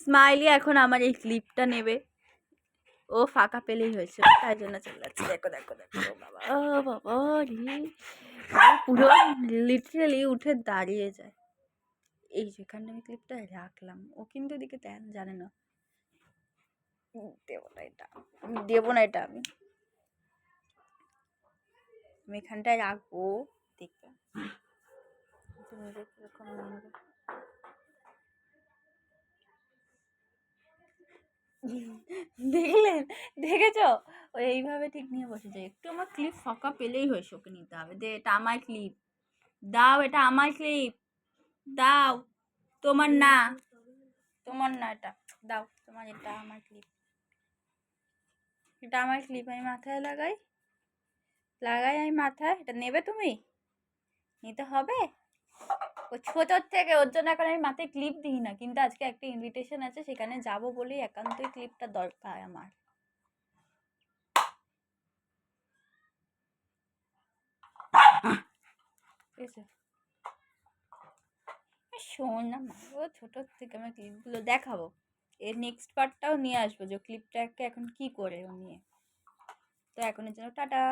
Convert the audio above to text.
Smiley এখন আমার এই ক্লিপটা নেবে, ও ফাঁকা পেলেই হয়েছে, তাই জন্য চলে যাচ্ছে। দেখো দেখো দেখো, বাবা বাবা রে, পুরো লিটারালি উঠে দাঁড়িয়ে যায়। এই যেখানে আমি ক্লিপটা রাখলাম, ও কিন্তু এদিকে জানে না। দেবো না এটা, দেবো না এটা, আমি এখানটায় রাখবো, দেখবে তুমি কিরকম মানবে। দেখলেন, দেখেছো, ও এইভাবে ঠিক নিয়ে বসে যায়। একটু আমার ক্লিপ ফাঁকা পেলেই হয়েছে, ওকে নিতে হবে। দে, এটা আমার ক্লিপ, দাও, এটা আমার ক্লিপ দাও। তোমার না, তোমার না, এটা দাও, তোমার, এটা আমার ক্লিপ, এটা আমার ক্লিপ, আমি মাথায় লাগাই, আমি মাথায়। এটা নেবে তুমি, নিতে হবে। ও ছোটোর থেকে, ওর জন্য এখন আমি মাথায় ক্লিপ দিই না, কিন্তু আজকে একটা ইনভিটেশন আছে, সেখানে যাব বলেই একান্তই ক্লিপটা দরকার আমার। শোন না মা, ও ছোটোর থেকে আমি ক্লিপগুলো দেখাবো, এর নেক্সট পার্টটাও নিয়ে আসবো, যে ক্লিপটাকে এখন কি করে ও নিয়ে। তো এখনের জন্য টাটা।